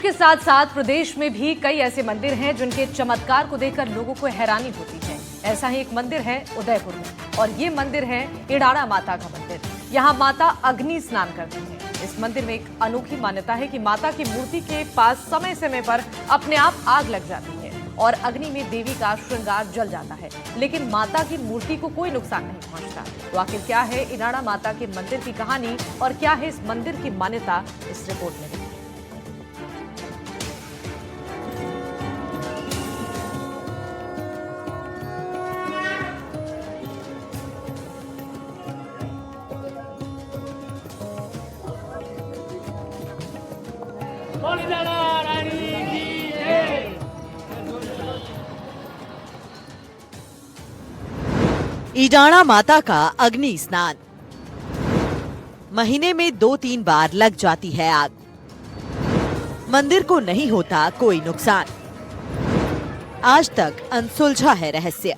के साथ साथ प्रदेश में भी कई ऐसे मंदिर हैं जिनके चमत्कार को देखकर लोगों को हैरानी होती है। ऐसा ही एक मंदिर है उदयपुर में और ये मंदिर है इडाणा माता का मंदिर। यहाँ माता अग्नि स्नान करती है। इस मंदिर में एक अनोखी मान्यता है कि माता की मूर्ति के पास समय समय पर अपने आप आग लग जाती है और अग्नि में देवी का श्रृंगार जल जाता है, लेकिन माता की मूर्ति को कोई नुकसान नहीं पहुंचता। तो आखिर क्या है इडाणा माता के मंदिर की कहानी और क्या है इस मंदिर की मान्यता, इस रिपोर्ट में देखिए। इडाणा माता का अग्नि स्नान। महीने में 2-3 बार लग जाती है आग। मंदिर को नहीं होता कोई नुकसान। आज तक अनसुलझा है रहस्य।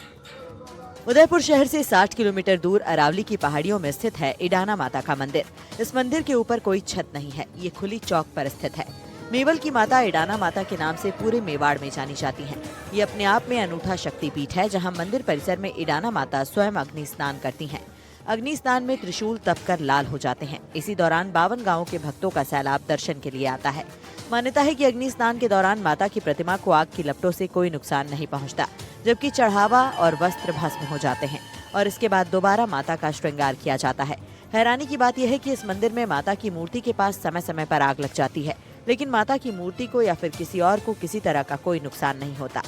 उदयपुर शहर से 60 किलोमीटर दूर अरावली की पहाड़ियों में स्थित है इडाणा माता का मंदिर। इस मंदिर के ऊपर कोई छत नहीं है, ये खुली चौक पर स्थित है। मेवल की माता इडाणा माता के नाम से पूरे मेवाड़ में जानी जाती हैं। ये अपने आप में अनूठा शक्तिपीठ है, जहां मंदिर परिसर में इडाणा माता स्वयं अग्नि स्नान करती हैं। अग्नि स्नान में त्रिशूल तपकर लाल हो जाते हैं। इसी दौरान 52 गांवों के भक्तों का सैलाब दर्शन के लिए आता है। मान्यता है कि अग्नि स्नान के दौरान माता की प्रतिमा को आग की लपटों से कोई नुकसान नहीं पहुंचता, जबकि चढ़ावा और वस्त्र भस्म हो जाते हैं और इसके बाद दोबारा माता का श्रृंगार किया जाता है। हैरानी की बात यह है कि इस मंदिर में माता की मूर्ति के पास समय समय पर आग लग जाती है, लेकिन माता की मूर्ति को या फिर किसी और को किसी तरह का कोई नुकसान नहीं होता।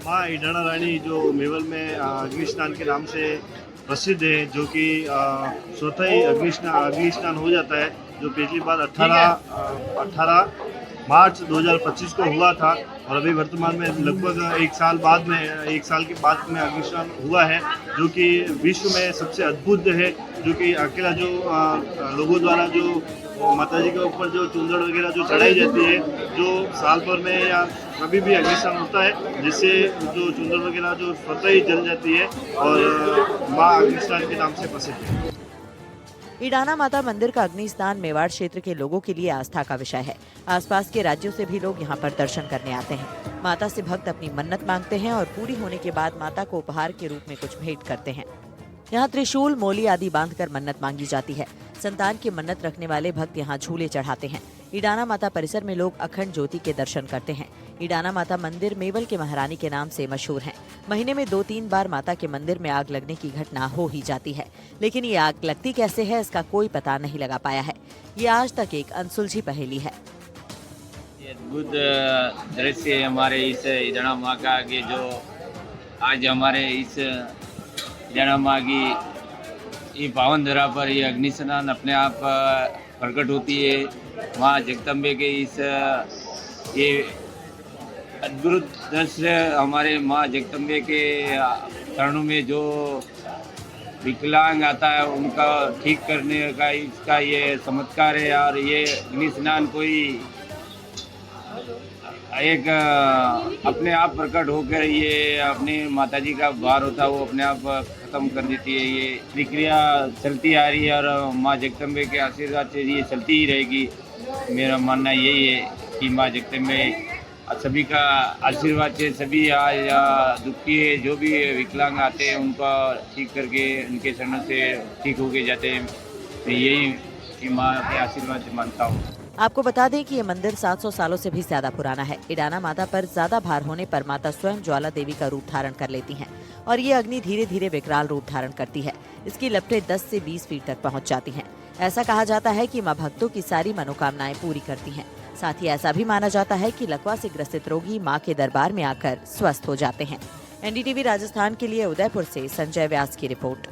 माँ इडाणा रानी जो मेवल में अग्नि स्नान के नाम से प्रसिद्ध है, जो कि स्वतः ही अग्नि स्नान हो जाता है, जो पिछली बार 18 मार्च 2025 को हुआ था और अभी वर्तमान में लगभग एक साल के बाद में अग्नि स्नान हुआ है, जो कि विश्व में सबसे अद्भुत है। जो कि अकेला जो लोगों द्वारा जो माता जी के ऊपर जो चुंदड़ वगैरह जो चढ़ाई जाती है, जो साल भर में या कभी भी अग्नि स्नान होता है, जिससे जो चुंदड़ वगैरह जो स्वतः ही जल जाती है और माँ अग्नि स्नान के नाम से प्रसिद्ध है। इडाणा माता मंदिर का अग्नि स्नान मेवाड़ क्षेत्र के लोगों के लिए आस्था का विषय है। आसपास के राज्यों से भी लोग यहाँ पर दर्शन करने आते हैं। माता से भक्त अपनी मन्नत मांगते हैं और पूरी होने के बाद माता को उपहार के रूप में कुछ भेंट करते हैं। यहाँ त्रिशूल, मोली आदि बांधकर मन्नत मांगी जाती है। संतान की मन्नत रखने वाले भक्त यहाँ झूले चढ़ाते हैं। इडाणा माता परिसर में लोग अखंड ज्योति के दर्शन करते हैं। इडाणा माता मंदिर मेवल के महारानी के नाम से मशहूर है। महीने में 2-3 बार माता के मंदिर में आग लगने की घटना हो ही जाती है, लेकिन ये आग लगती कैसे है, इसका कोई पता नहीं लगा पाया है। ये आज तक एक अनसुलझी पहेली है। अद्भुत दृश्य हमारे इस इडाणा माँ का आगे, जो आज हमारे इस इडाणा माँ की ये पावन धरा पर ये अग्नि स्नान अपने आप प्रकट होती है। माँ जगदम्बे के इस ये अद्भुत दृश्य हमारे माँ जगदम्बे के चरणों में जो विकलांग आता है उनका ठीक करने का इसका ये चमत्कार है। और ये अग्नि स्नान कोई एक अपने आप प्रकट होकर ये अपने माताजी का भार होता है वो अपने आप खत्म कर देती है। ये प्रक्रिया चलती आ रही है और माँ जगदम्बे के आशीर्वाद से ये चलती ही रहेगी। मेरा मानना यही है कि माँ जगदम्बे सभी का आशीर्वाद से सभी आज दुखी है, जो भी विकलांग आते हैं उनका ठीक करके उनके चरणों से ठीक होके जाते हैं। मैं यही माँ के आशीर्वाद से मानता हूँ। आपको बता दें कि ये मंदिर 700 सालों से भी ज्यादा पुराना है। इडाणा माता पर ज्यादा भार होने पर माता स्वयं ज्वाला देवी का रूप धारण कर लेती हैं और ये अग्नि धीरे धीरे विकराल रूप धारण करती है। इसकी लपटें 10 से 20 फीट तक पहुंच जाती हैं। ऐसा कहा जाता है कि मां भक्तों की सारी मनोकामनाएं पूरी करती हैं। साथ ही ऐसा भी माना जाता है कि लकवा से ग्रसित रोगी मां के दरबार में आकर स्वस्थ हो जाते हैं। NDTV राजस्थान के लिए उदयपुर से संजय व्यास की रिपोर्ट।